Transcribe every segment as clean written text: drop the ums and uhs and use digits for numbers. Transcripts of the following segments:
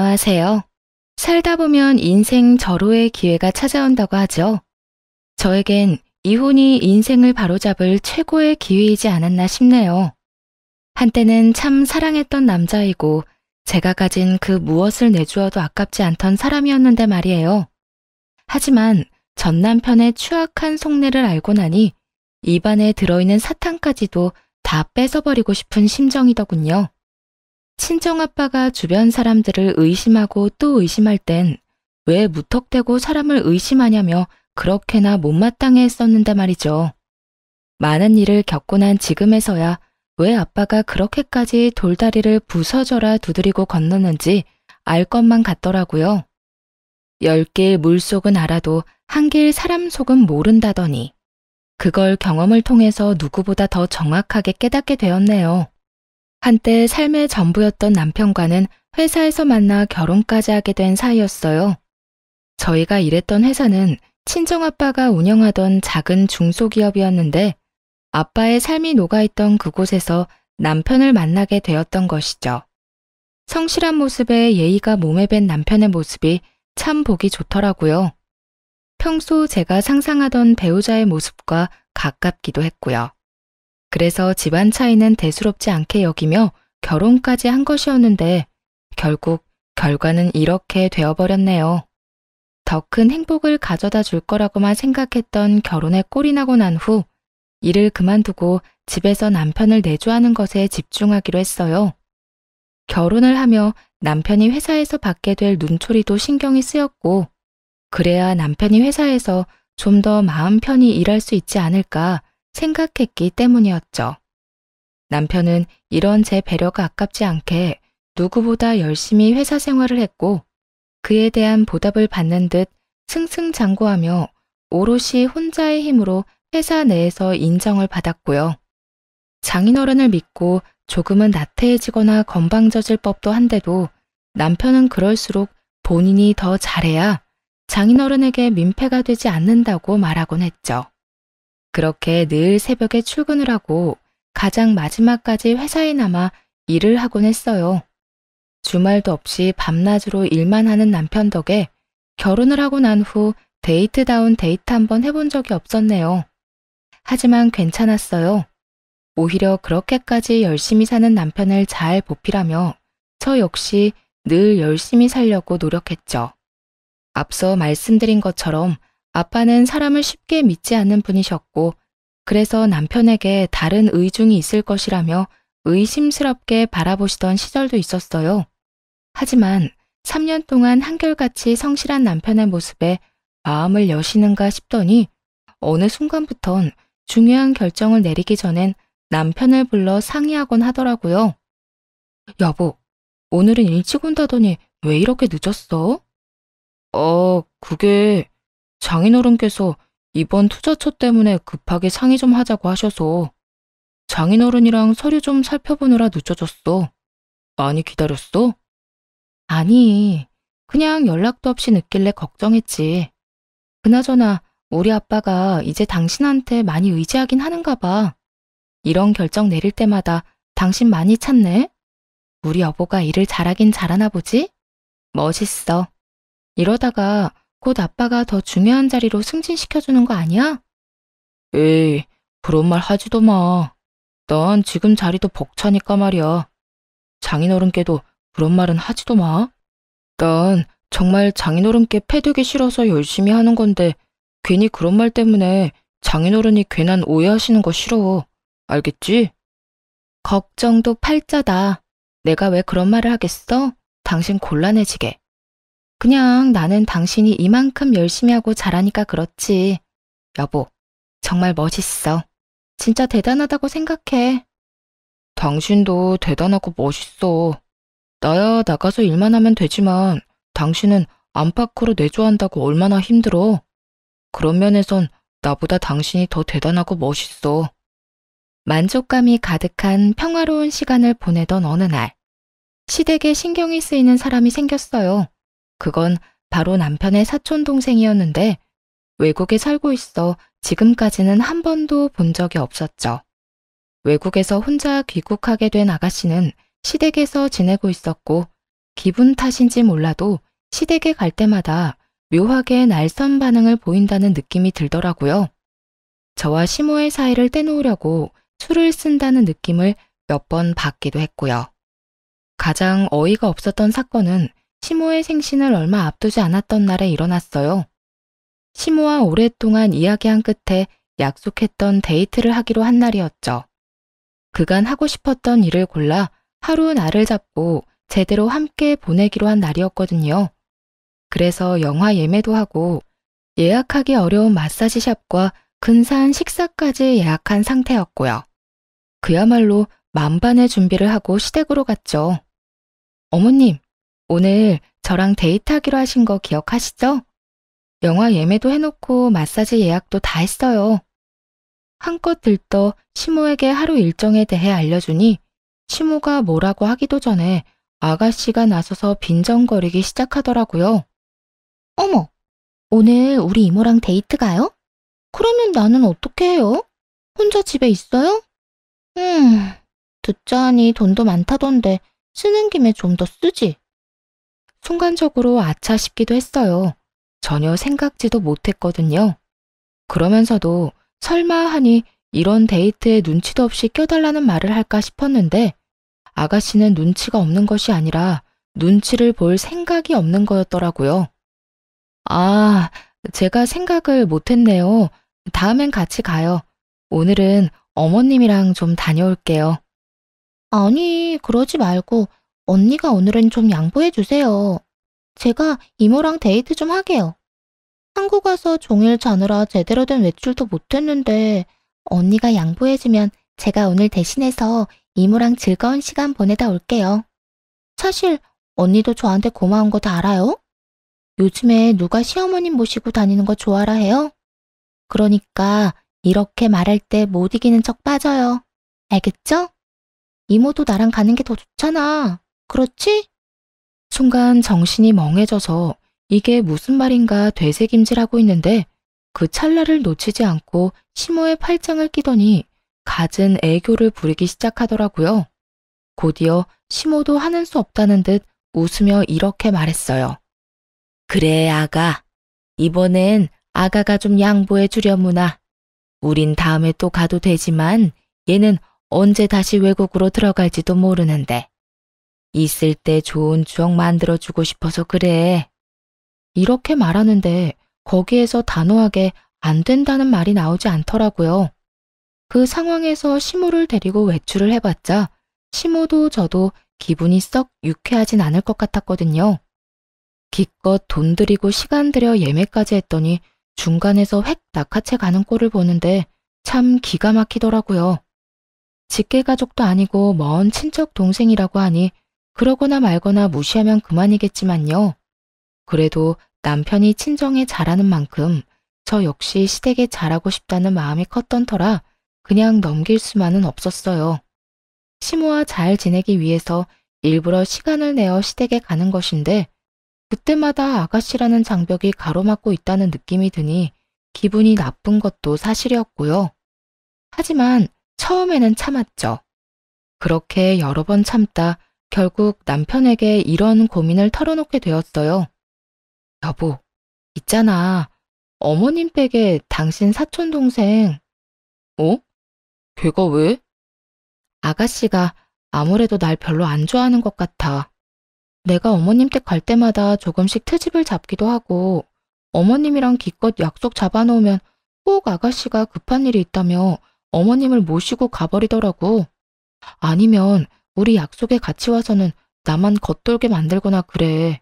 안녕하세요. 살다 보면 인생 절호의 기회가 찾아온다고 하죠. 저에겐 이혼이 인생을 바로잡을 최고의 기회이지 않았나 싶네요. 한때는 참 사랑했던 남자이고 제가 가진 그 무엇을 내주어도 아깝지 않던 사람이었는데 말이에요. 하지만 전 남편의 추악한 속내를 알고 나니 입안에 들어있는 사탕까지도 다 뺏어버리고 싶은 심정이더군요. 친정아빠가 주변 사람들을 의심하고 또 의심할 땐 왜 무턱대고 사람을 의심하냐며 그렇게나 못마땅해 했었는데 말이죠. 많은 일을 겪고 난 지금에서야 왜 아빠가 그렇게까지 돌다리를 부서져라 두드리고 건너는지 알 것만 같더라고요. 10길 물속은 알아도 1길 사람 속은 모른다더니 그걸 경험을 통해서 누구보다 더 정확하게 깨닫게 되었네요. 한때 삶의 전부였던 남편과는 회사에서 만나 결혼까지 하게 된 사이였어요. 저희가 일했던 회사는 친정아빠가 운영하던 작은 중소기업이었는데 아빠의 삶이 녹아있던 그곳에서 남편을 만나게 되었던 것이죠. 성실한 모습에 예의가 몸에 밴 남편의 모습이 참 보기 좋더라고요. 평소 제가 상상하던 배우자의 모습과 가깝기도 했고요. 그래서 집안 차이는 대수롭지 않게 여기며 결혼까지 한 것이었는데 결국 결과는 이렇게 되어버렸네요. 더 큰 행복을 가져다 줄 거라고만 생각했던 결혼에 꼴이 나고 난 후 일을 그만두고 집에서 남편을 내조하는 것에 집중하기로 했어요. 결혼을 하며 남편이 회사에서 받게 될 눈초리도 신경이 쓰였고 그래야 남편이 회사에서 좀 더 마음 편히 일할 수 있지 않을까 생각했기 때문이었죠. 남편은 이런 제 배려가 아깝지 않게 누구보다 열심히 회사 생활을 했고 그에 대한 보답을 받는 듯 승승장구하며 오롯이 혼자의 힘으로 회사 내에서 인정을 받았고요. 장인어른을 믿고 조금은 나태해지거나 건방져질 법도 한데도 남편은 그럴수록 본인이 더 잘해야 장인어른에게 민폐가 되지 않는다고 말하곤 했죠. 그렇게 늘 새벽에 출근을 하고 가장 마지막까지 회사에 남아 일을 하곤 했어요. 주말도 없이 밤낮으로 일만 하는 남편 덕에 결혼을 하고 난 후 데이트다운 데이트 한번 해본 적이 없었네요. 하지만 괜찮았어요. 오히려 그렇게까지 열심히 사는 남편을 잘 보필하며 저 역시 늘 열심히 살려고 노력했죠. 앞서 말씀드린 것처럼 아빠는 사람을 쉽게 믿지 않는 분이셨고 그래서 남편에게 다른 의중이 있을 것이라며 의심스럽게 바라보시던 시절도 있었어요. 하지만 3년 동안 한결같이 성실한 남편의 모습에 마음을 여시는가 싶더니 어느 순간부턴 중요한 결정을 내리기 전엔 남편을 불러 상의하곤 하더라고요. 여보, 오늘은 일찍 온다더니 왜 이렇게 늦었어? 그게 장인어른께서 이번 투자처 때문에 급하게 상의 좀 하자고 하셔서 장인어른이랑 서류 좀 살펴보느라 늦어졌어. 많이 기다렸어? 아니, 그냥 연락도 없이 늦길래 걱정했지. 그나저나 우리 아빠가 이제 당신한테 많이 의지하긴 하는가 봐. 이런 결정 내릴 때마다 당신 많이 찾네? 우리 여보가 일을 잘하긴 잘하나 보지? 멋있어. 이러다가 곧 아빠가 더 중요한 자리로 승진시켜주는 거 아니야? 에이, 그런 말 하지도 마. 난 지금 자리도 벅차니까 말이야. 장인어른께도 그런 말은 하지도 마. 난 정말 장인어른께 패되기 싫어서 열심히 하는 건데 괜히 그런 말 때문에 장인어른이 괜한 오해하시는 거 싫어. 알겠지? 걱정도 팔자다. 내가 왜 그런 말을 하겠어? 당신 곤란해지게. 그냥 나는 당신이 이만큼 열심히 하고 잘하니까 그렇지. 여보, 정말 멋있어. 진짜 대단하다고 생각해. 당신도 대단하고 멋있어. 나야 나가서 일만 하면 되지만 당신은 안팎으로 내조한다고 얼마나 힘들어. 그런 면에선 나보다 당신이 더 대단하고 멋있어. 만족감이 가득한 평화로운 시간을 보내던 어느 날, 시댁에 신경이 쓰이는 사람이 생겼어요. 그건 바로 남편의 사촌 동생이었는데 외국에 살고 있어 지금까지는 한 번도 본 적이 없었죠. 외국에서 혼자 귀국하게 된 아가씨는 시댁에서 지내고 있었고 기분 탓인지 몰라도 시댁에 갈 때마다 묘하게 날선 반응을 보인다는 느낌이 들더라고요. 저와 시모의 사이를 떼놓으려고 술을 쓴다는 느낌을 몇 번 받기도 했고요. 가장 어이가 없었던 사건은 시모의 생신을 얼마 앞두지 않았던 날에 일어났어요. 시모와 오랫동안 이야기한 끝에 약속했던 데이트를 하기로 한 날이었죠. 그간 하고 싶었던 일을 골라 하루 날을 잡고 제대로 함께 보내기로 한 날이었거든요. 그래서 영화 예매도 하고 예약하기 어려운 마사지샵과 근사한 식사까지 예약한 상태였고요. 그야말로 만반의 준비를 하고 시댁으로 갔죠. 어머님, 오늘 저랑 데이트하기로 하신 거 기억하시죠? 영화 예매도 해놓고 마사지 예약도 다 했어요. 한껏 들떠 시모에게 하루 일정에 대해 알려주니 시모가 뭐라고 하기도 전에 아가씨가 나서서 빈정거리기 시작하더라고요. 어머, 오늘 우리 이모랑 데이트 가요? 그러면 나는 어떻게 해요? 혼자 집에 있어요? 듣자하니 돈도 많다던데 쓰는 김에 좀 더 쓰지. 순간적으로 아차 싶기도 했어요. 전혀 생각지도 못했거든요. 그러면서도 설마 하니 이런 데이트에 눈치도 없이 껴달라는 말을 할까 싶었는데 아가씨는 눈치가 없는 것이 아니라 눈치를 볼 생각이 없는 거였더라고요. 아, 제가 생각을 못했네요. 다음엔 같이 가요. 오늘은 어머님이랑 좀 다녀올게요. 아니, 그러지 말고 언니가 오늘은 좀 양보해 주세요. 제가 이모랑 데이트 좀 하게요. 한국 와서 종일 자느라 제대로 된 외출도 못했는데 언니가 양보해주면 제가 오늘 대신해서 이모랑 즐거운 시간 보내다 올게요. 사실 언니도 저한테 고마운 거 다 알아요? 요즘에 누가 시어머님 모시고 다니는 거 좋아라 해요? 그러니까 이렇게 말할 때 못 이기는 척 빠져요. 알겠죠? 이모도 나랑 가는 게 더 좋잖아. 그렇지? 순간 정신이 멍해져서 이게 무슨 말인가 되새김질하고 있는데 그 찰나를 놓치지 않고 시모의 팔짱을 끼더니 갖은 애교를 부리기 시작하더라고요. 곧이어 시모도 하는 수 없다는 듯 웃으며 이렇게 말했어요. 그래, 아가. 이번엔 아가가 좀 양보해 주려무나. 우린 다음에 또 가도 되지만 얘는 언제 다시 외국으로 들어갈지도 모르는데. 있을 때 좋은 추억 만들어주고 싶어서 그래. 이렇게 말하는데 거기에서 단호하게 안 된다는 말이 나오지 않더라고요. 그 상황에서 시모를 데리고 외출을 해봤자 시모도 저도 기분이 썩 유쾌하진 않을 것 같았거든요. 기껏 돈 들이고 시간 들여 예매까지 했더니 중간에서 획 낚아채 가는 꼴을 보는데 참 기가 막히더라고요. 직계가족도 아니고 먼 친척 동생이라고 하니 그러거나 말거나 무시하면 그만이겠지만요. 그래도 남편이 친정에 잘하는 만큼 저 역시 시댁에 잘하고 싶다는 마음이 컸던 터라 그냥 넘길 수만은 없었어요. 시모와 잘 지내기 위해서 일부러 시간을 내어 시댁에 가는 것인데 그때마다 아가씨라는 장벽이 가로막고 있다는 느낌이 드니 기분이 나쁜 것도 사실이었고요. 하지만 처음에는 참았죠. 그렇게 여러 번 참다 결국 남편에게 이런 고민을 털어놓게 되었어요. 여보, 있잖아. 어머님 댁에 당신 사촌동생. 어? 걔가 왜? 아가씨가 아무래도 날 별로 안 좋아하는 것 같아. 내가 어머님 댁 갈 때마다 조금씩 트집을 잡기도 하고 어머님이랑 기껏 약속 잡아놓으면 꼭 아가씨가 급한 일이 있다며 어머님을 모시고 가버리더라고. 아니면 우리 약속에 같이 와서는 나만 겉돌게 만들거나 그래.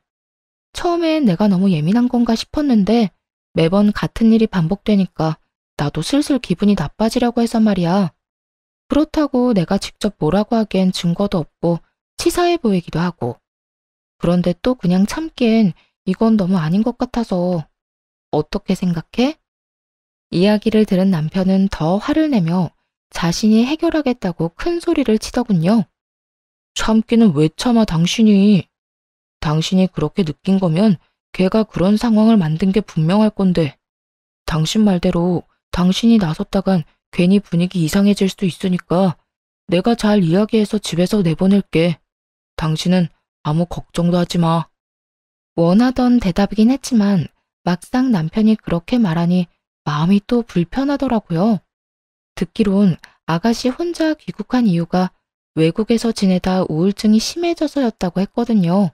처음엔 내가 너무 예민한 건가 싶었는데 매번 같은 일이 반복되니까 나도 슬슬 기분이 나빠지려고 해서 말이야. 그렇다고 내가 직접 뭐라고 하기엔 증거도 없고 치사해 보이기도 하고. 그런데 또 그냥 참기엔 이건 너무 아닌 것 같아서. 어떻게 생각해? 이야기를 들은 남편은 더 화를 내며 자신이 해결하겠다고 큰 소리를 치더군요. 참기는 왜 참아 당신이. 당신이 그렇게 느낀 거면 걔가 그런 상황을 만든 게 분명할 건데 당신 말대로 당신이 나섰다간 괜히 분위기 이상해질 수도 있으니까 내가 잘 이야기해서 집에서 내보낼게. 당신은 아무 걱정도 하지 마. 원하던 대답이긴 했지만 막상 남편이 그렇게 말하니 마음이 또 불편하더라고요. 듣기론 아가씨 혼자 귀국한 이유가 외국에서 지내다 우울증이 심해져서였다고 했거든요.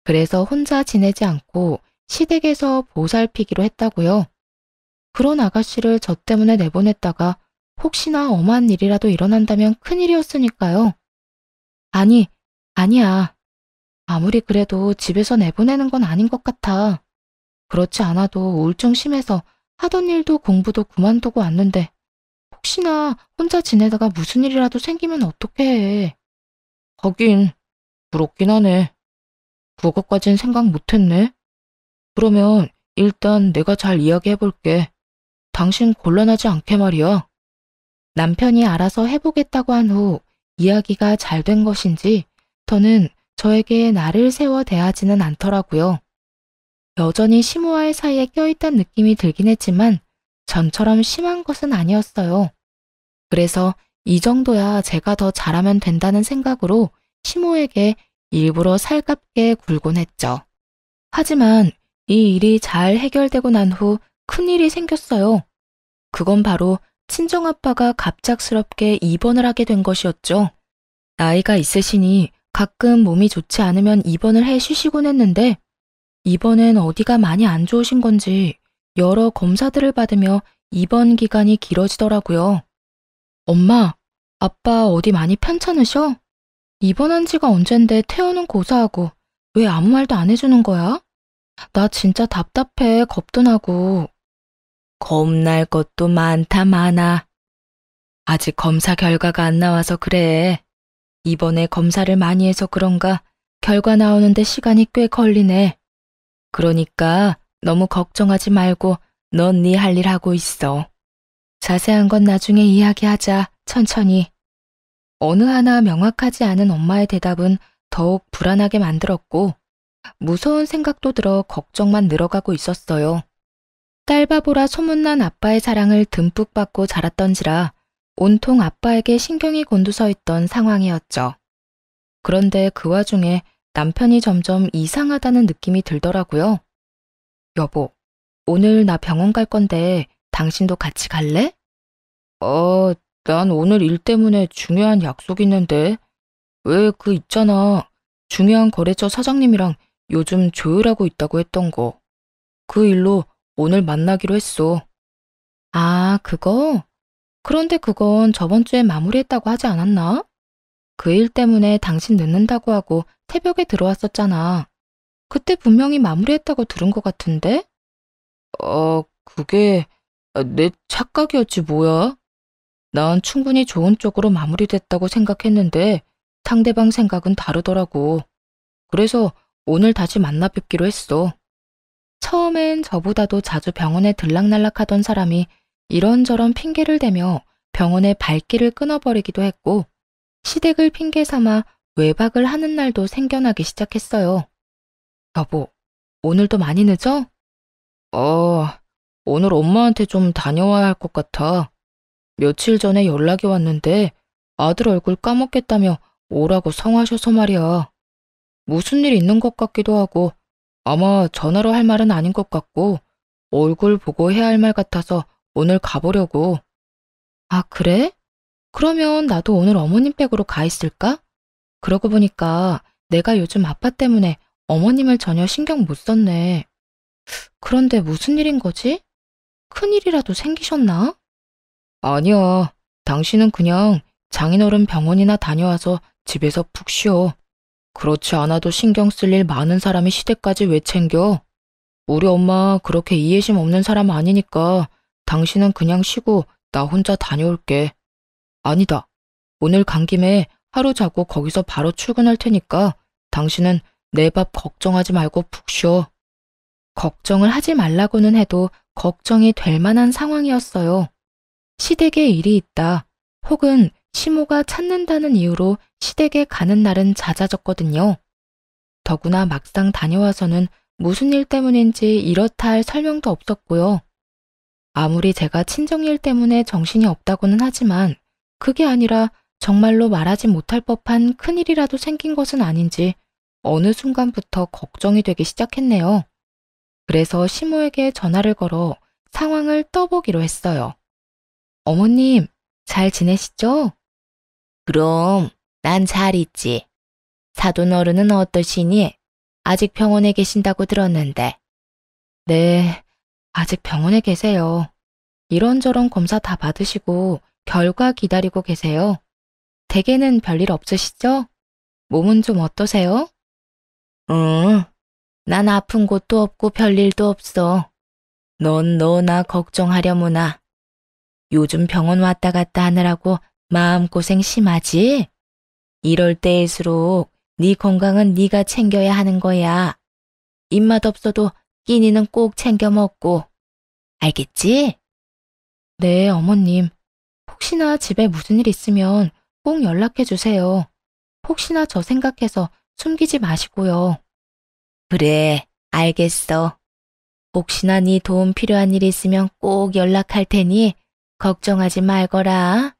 그래서 혼자 지내지 않고 시댁에서 보살피기로 했다고요. 그런 아가씨를 저 때문에 내보냈다가 혹시나 엄한 일이라도 일어난다면 큰일이었으니까요. 아니, 아니야. 아무리 그래도 집에서 내보내는 건 아닌 것 같아. 그렇지 않아도 우울증 심해서 하던 일도 공부도 그만두고 왔는데 혹시나 혼자 지내다가 무슨 일이라도 생기면 어떡해 해. 하긴, 그렇긴 하네. 그것까진 생각 못했네. 그러면 일단 내가 잘 이야기해볼게. 당신 곤란하지 않게 말이야. 남편이 알아서 해보겠다고 한 후 이야기가 잘 된 것인지 더는 저에게 나를 세워 대하지는 않더라고요. 여전히 시모와의 사이에 껴있던 느낌이 들긴 했지만 전처럼 심한 것은 아니었어요. 그래서 이 정도야 제가 더 잘하면 된다는 생각으로 시모에게 일부러 살갑게 굴곤 했죠. 하지만 이 일이 잘 해결되고 난 후 큰일이 생겼어요. 그건 바로 친정아빠가 갑작스럽게 입원을 하게 된 것이었죠. 나이가 있으시니 가끔 몸이 좋지 않으면 입원을 해 쉬시곤 했는데 이번엔 어디가 많이 안 좋으신 건지 여러 검사들을 받으며 입원 기간이 길어지더라고요. 엄마, 아빠 어디 많이 편찮으셔? 입원한 지가 언젠데 퇴원은 고사하고 왜 아무 말도 안 해주는 거야? 나 진짜 답답해, 겁도 나고. 겁날 것도 많다 많아. 아직 검사 결과가 안 나와서 그래. 이번에 검사를 많이 해서 그런가 결과 나오는데 시간이 꽤 걸리네. 그러니까 너무 걱정하지 말고 넌 네 할 일 하고 있어. 자세한 건 나중에 이야기하자, 천천히. 어느 하나 명확하지 않은 엄마의 대답은 더욱 불안하게 만들었고 무서운 생각도 들어 걱정만 늘어가고 있었어요. 딸바보라 소문난 아빠의 사랑을 듬뿍 받고 자랐던지라 온통 아빠에게 신경이 곤두서 있던 상황이었죠. 그런데 그 와중에 남편이 점점 이상하다는 느낌이 들더라고요. 여보, 오늘 나 병원 갈 건데 당신도 같이 갈래? 난 오늘 일 때문에 중요한 약속 있는데. 왜 그 있잖아. 중요한 거래처 사장님이랑 요즘 조율하고 있다고 했던 거. 그 일로 오늘 만나기로 했어. 아, 그거? 그런데 그건 저번 주에 마무리했다고 하지 않았나? 그 일 때문에 당신 늦는다고 하고 새벽에 들어왔었잖아. 그때 분명히 마무리했다고 들은 것 같은데? 그게 내 착각이었지 뭐야? 난 충분히 좋은 쪽으로 마무리됐다고 생각했는데 상대방 생각은 다르더라고. 그래서 오늘 다시 만나 뵙기로 했어. 처음엔 저보다도 자주 병원에 들락날락하던 사람이 이런저런 핑계를 대며 병원의 발길을 끊어버리기도 했고 시댁을 핑계 삼아 외박을 하는 날도 생겨나기 시작했어요. 여보, 오늘도 많이 늦어? 오늘 엄마한테 좀 다녀와야 할 것 같아. 며칠 전에 연락이 왔는데 아들 얼굴 까먹겠다며 오라고 성하셔서 말이야. 무슨 일 있는 것 같기도 하고 아마 전화로 할 말은 아닌 것 같고 얼굴 보고 해야 할 말 같아서 오늘 가보려고. 아, 그래? 그러면 나도 오늘 어머님 댁으로 가 있을까? 그러고 보니까 내가 요즘 아빠 때문에 어머님을 전혀 신경 못 썼네. 그런데 무슨 일인 거지? 큰일이라도 생기셨나? 아니야. 당신은 그냥 장인어른 병원이나 다녀와서 집에서 푹 쉬어. 그렇지 않아도 신경 쓸 일 많은 사람이 시댁까지 왜 챙겨? 우리 엄마 그렇게 이해심 없는 사람 아니니까 당신은 그냥 쉬고 나 혼자 다녀올게. 아니다. 오늘 간 김에 하루 자고 거기서 바로 출근할 테니까 당신은 내 밥 걱정하지 말고 푹 쉬어. 걱정을 하지 말라고는 해도 걱정이 될 만한 상황이었어요. 시댁에 일이 있다. 혹은 시모가 찾는다는 이유로 시댁에 가는 날은 잦아졌거든요. 더구나 막상 다녀와서는 무슨 일 때문인지 이렇다 할 설명도 없었고요. 아무리 제가 친정일 때문에 정신이 없다고는 하지만 그게 아니라 정말로 말하지 못할 법한 큰일이라도 생긴 것은 아닌지 어느 순간부터 걱정이 되기 시작했네요. 그래서 시모에게 전화를 걸어 상황을 떠보기로 했어요. 어머님, 잘 지내시죠? 그럼, 난 잘 있지. 사돈 어른은 어떠시니? 아직 병원에 계신다고 들었는데. 네, 아직 병원에 계세요. 이런저런 검사 다 받으시고 결과 기다리고 계세요. 댁에는 별일 없으시죠? 몸은 좀 어떠세요? 응, 난 아픈 곳도 없고 별일도 없어. 넌 너나 걱정하려무나. 요즘 병원 왔다 갔다 하느라고 마음고생 심하지? 이럴 때일수록 네 건강은 네가 챙겨야 하는 거야. 입맛 없어도 끼니는 꼭 챙겨 먹고. 알겠지? 네, 어머님. 혹시나 집에 무슨 일 있으면 꼭 연락해 주세요. 혹시나 저 생각해서 숨기지 마시고요. 그래, 알겠어. 혹시나 네 도움 필요한 일 있으면 꼭 연락할 테니 걱정하지 말거라.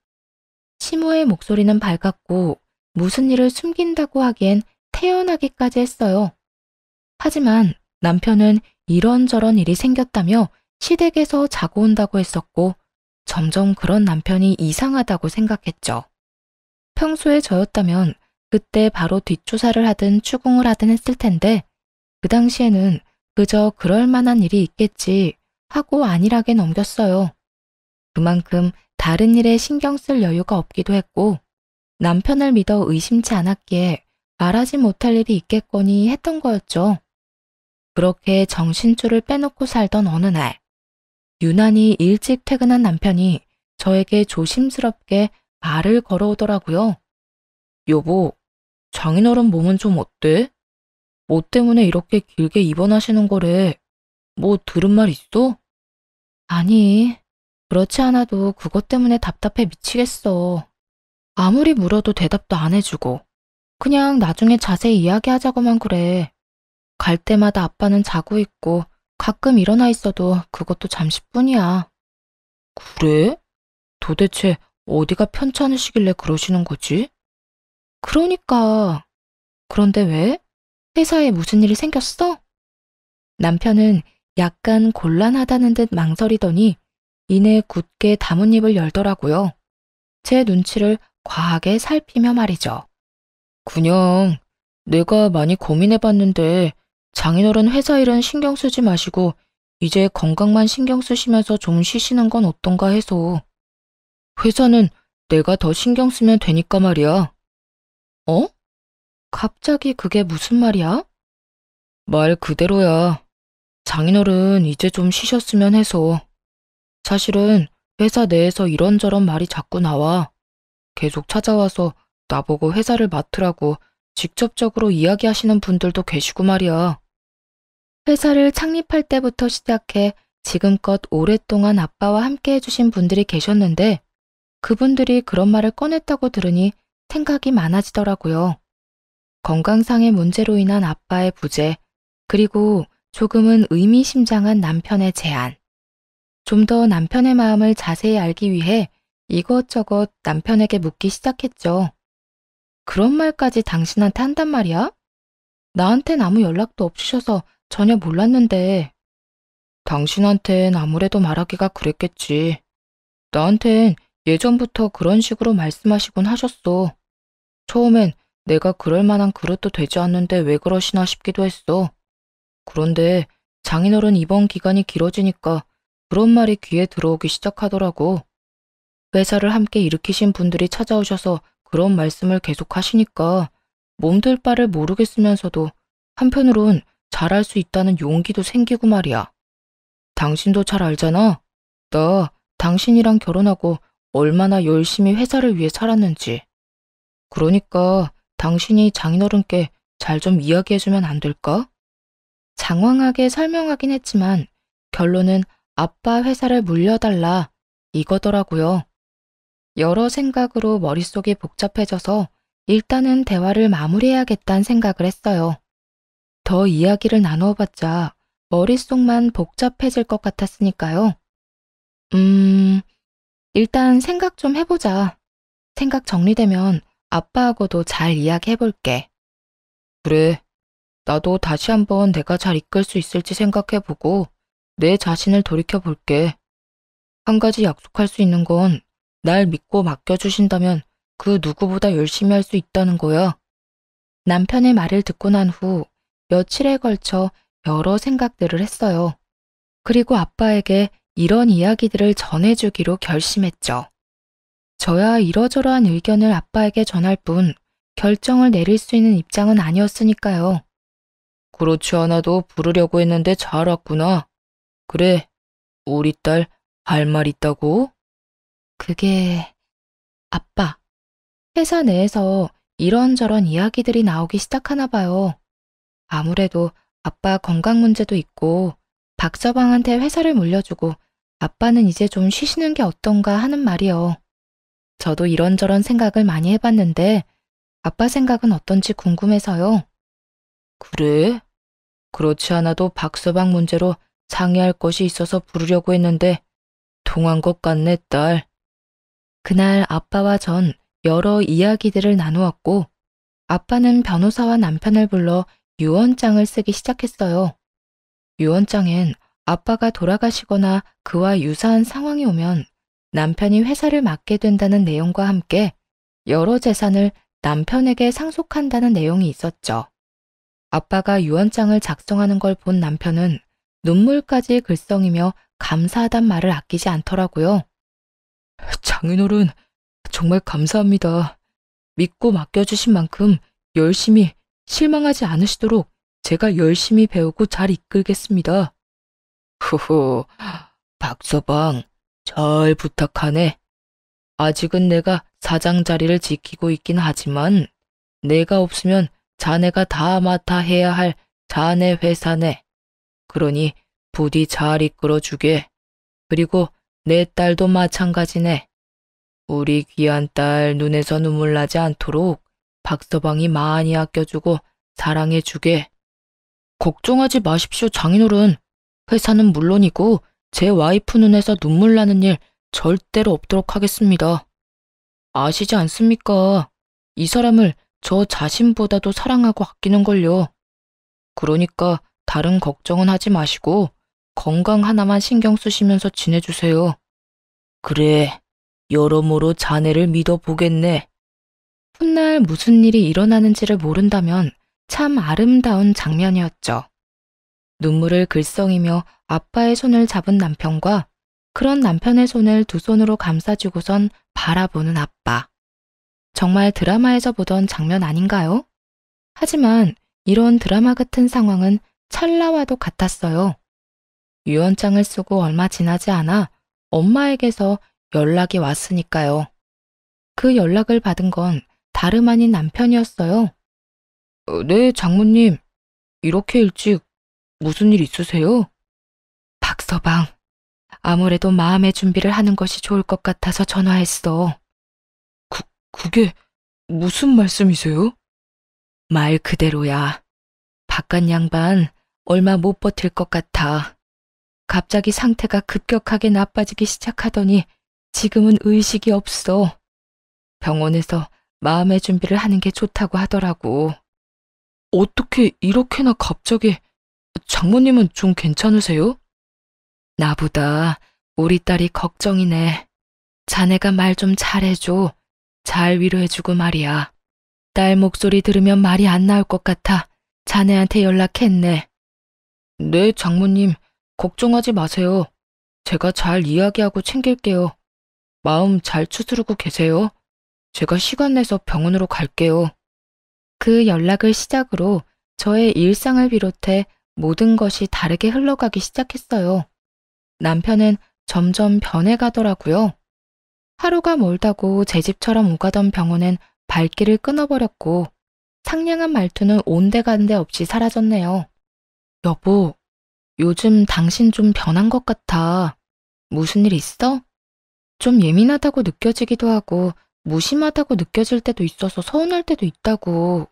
시모의 목소리는 밝았고 무슨 일을 숨긴다고 하기엔 태연하기까지 했어요. 하지만 남편은 이런저런 일이 생겼다며 시댁에서 자고 온다고 했었고 점점 그런 남편이 이상하다고 생각했죠. 평소에 저였다면 그때 바로 뒷조사를 하든 추궁을 하든 했을 텐데 그 당시에는 그저 그럴 만한 일이 있겠지 하고 안일하게 넘겼어요. 그만큼 다른 일에 신경 쓸 여유가 없기도 했고 남편을 믿어 의심치 않았기에 말하지 못할 일이 있겠거니 했던 거였죠. 그렇게 정신줄을 빼놓고 살던 어느 날 유난히 일찍 퇴근한 남편이 저에게 조심스럽게 말을 걸어오더라고요. 여보, 장인어른 몸은 좀 어때? 뭐 때문에 이렇게 길게 입원하시는 거래? 뭐 들은 말 있어? 아니, 그렇지 않아도 그것 때문에 답답해 미치겠어. 아무리 물어도 대답도 안 해주고 그냥 나중에 자세히 이야기하자고만 그래. 갈 때마다 아빠는 자고 있고 가끔 일어나 있어도 그것도 잠시뿐이야. 그래? 도대체 어디가 편찮으시길래 그러시는 거지? 그러니까. 그런데 왜? 회사에 무슨 일이 생겼어? 남편은 약간 곤란하다는 듯 망설이더니 이내 굳게 다문입을 열더라고요. 제 눈치를 과하게 살피며 말이죠. 그냥 내가 많이 고민해봤는데 장인어른 회사 일은 신경 쓰지 마시고 이제 건강만 신경 쓰시면서 좀 쉬시는 건 어떤가 해서. 회사는 내가 더 신경 쓰면 되니까 말이야. 어? 갑자기 그게 무슨 말이야? 말 그대로야. 장인어른 이제 좀 쉬셨으면 해서. 사실은 회사 내에서 이런저런 말이 자꾸 나와. 계속 찾아와서 나보고 회사를 맡으라고 직접적으로 이야기하시는 분들도 계시고 말이야. 회사를 창립할 때부터 시작해 지금껏 오랫동안 아빠와 함께 해주신 분들이 계셨는데 그분들이 그런 말을 꺼냈다고 들으니 생각이 많아지더라고요. 건강상의 문제로 인한 아빠의 부재, 그리고 조금은 의미심장한 남편의 제안. 좀 더 남편의 마음을 자세히 알기 위해 이것저것 남편에게 묻기 시작했죠. 그런 말까지 당신한테 한단 말이야? 나한텐 아무 연락도 없으셔서 전혀 몰랐는데. 당신한텐 아무래도 말하기가 그랬겠지. 나한텐 예전부터 그런 식으로 말씀하시곤 하셨어. 처음엔 내가 그럴 만한 그릇도 되지 않는데 왜 그러시나 싶기도 했어. 그런데 장인어른 입원 기간이 길어지니까 그런 말이 귀에 들어오기 시작하더라고. 회사를 함께 일으키신 분들이 찾아오셔서 그런 말씀을 계속 하시니까 몸둘 바를 모르겠으면서도 한편으론 잘할 수 있다는 용기도 생기고 말이야. 당신도 잘 알잖아. 나 당신이랑 결혼하고 얼마나 열심히 회사를 위해 살았는지. 그러니까 당신이 장인어른께 잘 좀 이야기해주면 안 될까? 장황하게 설명하긴 했지만 결론은 아빠 회사를 물려달라 이거더라고요. 여러 생각으로 머릿속이 복잡해져서 일단은 대화를 마무리해야겠다는 생각을 했어요. 더 이야기를 나누어봤자 머릿속만 복잡해질 것 같았으니까요. 일단 생각 좀 해보자. 생각 정리되면 아빠하고도 잘 이야기해볼게. 그래, 나도 다시 한번 내가 잘 이끌 수 있을지 생각해보고 내 자신을 돌이켜볼게. 한 가지 약속할 수 있는 건 날 믿고 맡겨주신다면 그 누구보다 열심히 할 수 있다는 거야. 남편의 말을 듣고 난 후 며칠에 걸쳐 여러 생각들을 했어요. 그리고 아빠에게 이런 이야기들을 전해주기로 결심했죠. 저야 이러저러한 의견을 아빠에게 전할 뿐 결정을 내릴 수 있는 입장은 아니었으니까요. 그렇지 않아도 부르려고 했는데 잘 왔구나. 그래, 우리 딸 할 말 있다고? 그게... 아빠, 회사 내에서 이런저런 이야기들이 나오기 시작하나 봐요. 아무래도 아빠 건강 문제도 있고 박서방한테 회사를 물려주고 아빠는 이제 좀 쉬시는 게 어떤가 하는 말이요. 저도 이런저런 생각을 많이 해봤는데 아빠 생각은 어떤지 궁금해서요. 그래? 그렇지 않아도 박서방 문제로 상의할 것이 있어서 부르려고 했는데 통한 것 같네, 딸. 그날 아빠와 전 여러 이야기들을 나누었고 아빠는 변호사와 남편을 불러 유언장을 쓰기 시작했어요. 유언장엔 아빠가 돌아가시거나 그와 유사한 상황이 오면 남편이 회사를 맡게 된다는 내용과 함께 여러 재산을 남편에게 상속한다는 내용이 있었죠. 아빠가 유언장을 작성하는 걸 본 남편은 눈물까지 글썽이며 감사하단 말을 아끼지 않더라고요. 장인어른, 정말 감사합니다. 믿고 맡겨주신 만큼 열심히 실망하지 않으시도록 제가 열심히 배우고 잘 이끌겠습니다. 후후, 박서방, 잘 부탁하네. 아직은 내가 사장 자리를 지키고 있긴 하지만 내가 없으면 자네가 다 맡아 해야 할 자네 회사네. 그러니 부디 잘 이끌어주게. 그리고 내 딸도 마찬가지네. 우리 귀한 딸 눈에서 눈물 나지 않도록 박서방이 많이 아껴주고 사랑해주게. 걱정하지 마십시오, 장인어른. 회사는 물론이고 제 와이프 눈에서 눈물 나는 일 절대로 없도록 하겠습니다. 아시지 않습니까? 이 사람을 저 자신보다도 사랑하고 아끼는걸요. 그러니까 다른 걱정은 하지 마시고 건강 하나만 신경 쓰시면서 지내주세요. 그래, 여러모로 자네를 믿어보겠네. 훗날 무슨 일이 일어나는지를 모른다면 참 아름다운 장면이었죠. 눈물을 글썽이며 아빠의 손을 잡은 남편과 그런 남편의 손을 두 손으로 감싸주고선 바라보는 아빠. 정말 드라마에서 보던 장면 아닌가요? 하지만 이런 드라마 같은 상황은 찰나와도 같았어요. 유언장을 쓰고 얼마 지나지 않아 엄마에게서 연락이 왔으니까요. 그 연락을 받은 건 다름 아닌 남편이었어요. 네, 장모님. 이렇게 일찍 무슨 일 있으세요? 박서방, 아무래도 마음의 준비를 하는 것이 좋을 것 같아서 전화했어. 그게 무슨 말씀이세요? 말 그대로야. 바깥 양반 얼마 못 버틸 것 같아. 갑자기 상태가 급격하게 나빠지기 시작하더니 지금은 의식이 없어. 병원에서 마음의 준비를 하는 게 좋다고 하더라고. 어떻게 이렇게나 갑자기... 장모님은 좀 괜찮으세요? 나보다 우리 딸이 걱정이네. 자네가 말 좀 잘해줘. 잘 위로해주고 말이야. 딸 목소리 들으면 말이 안 나올 것 같아 자네한테 연락했네. 네, 장모님. 걱정하지 마세요. 제가 잘 이야기하고 챙길게요. 마음 잘 추스르고 계세요. 제가 시간 내서 병원으로 갈게요. 그 연락을 시작으로 저의 일상을 비롯해 모든 것이 다르게 흘러가기 시작했어요. 남편은 점점 변해가더라고요. 하루가 멀다고 제 집처럼 오가던 병원은 발길을 끊어버렸고 상냥한 말투는 온데간데 없이 사라졌네요. 여보, 요즘 당신 좀 변한 것 같아. 무슨 일 있어? 좀 예민하다고 느껴지기도 하고 무심하다고 느껴질 때도 있어서 서운할 때도 있다고.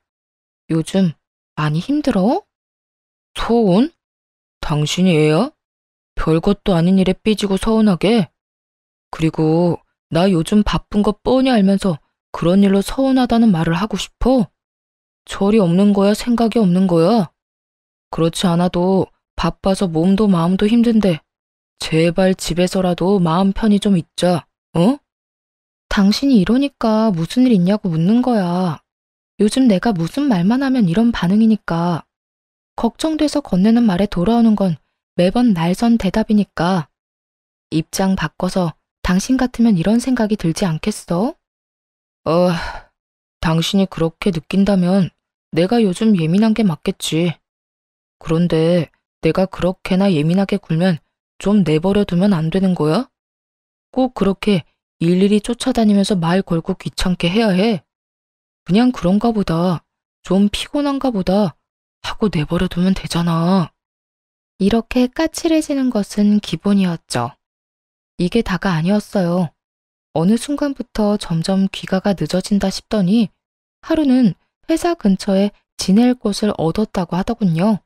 요즘 많이 힘들어? 서운? 당신이 애야? 별것도 아닌 일에 삐지고 서운하게? 그리고 나 요즘 바쁜 거 뻔히 알면서 그런 일로 서운하다는 말을 하고 싶어? 철이 없는 거야, 생각이 없는 거야? 그렇지 않아도 바빠서 몸도 마음도 힘든데 제발 집에서라도 마음 편히 좀 있자, 어? 당신이 이러니까 무슨 일 있냐고 묻는 거야. 요즘 내가 무슨 말만 하면 이런 반응이니까. 걱정돼서 건네는 말에 돌아오는 건 매번 날선 대답이니까. 입장 바꿔서 당신 같으면 이런 생각이 들지 않겠어? 어, 당신이 그렇게 느낀다면 내가 요즘 예민한 게 맞겠지. 그런데 내가 그렇게나 예민하게 굴면 좀 내버려 두면 안 되는 거야? 꼭 그렇게 일일이 쫓아다니면서 말 걸고 귀찮게 해야 해. 그냥 그런가 보다. 좀 피곤한가 보다. 하고 내버려 두면 되잖아. 이렇게 까칠해지는 것은 기본이었죠. 이게 다가 아니었어요. 어느 순간부터 점점 귀가가 늦어진다 싶더니 하루는 회사 근처에 지낼 곳을 얻었다고 하더군요.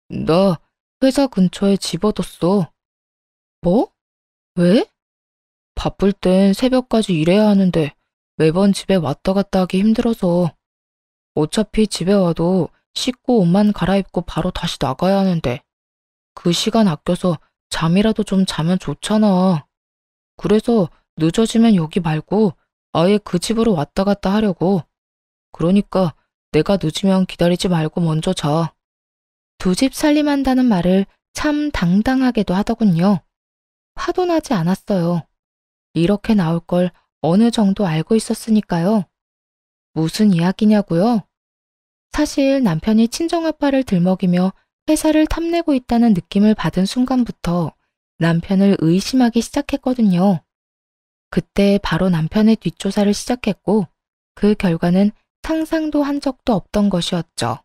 나 회사 근처에 집 얻었어. 뭐? 왜? 바쁠 땐 새벽까지 일해야 하는데 매번 집에 왔다 갔다 하기 힘들어서. 어차피 집에 와도 씻고 옷만 갈아입고 바로 다시 나가야 하는데 그 시간 아껴서 잠이라도 좀 자면 좋잖아. 그래서 늦어지면 여기 말고 아예 그 집으로 왔다 갔다 하려고. 그러니까 내가 늦으면 기다리지 말고 먼저 자. 두 집 살림한다는 말을 참 당당하게도 하더군요. 화도 나지 않았어요. 이렇게 나올 걸 어느 정도 알고 있었으니까요. 무슨 이야기냐고요? 사실 남편이 친정아빠를 들먹이며 회사를 탐내고 있다는 느낌을 받은 순간부터 남편을 의심하기 시작했거든요. 그때 바로 남편의 뒷조사를 시작했고 그 결과는 상상도 한 적도 없던 것이었죠.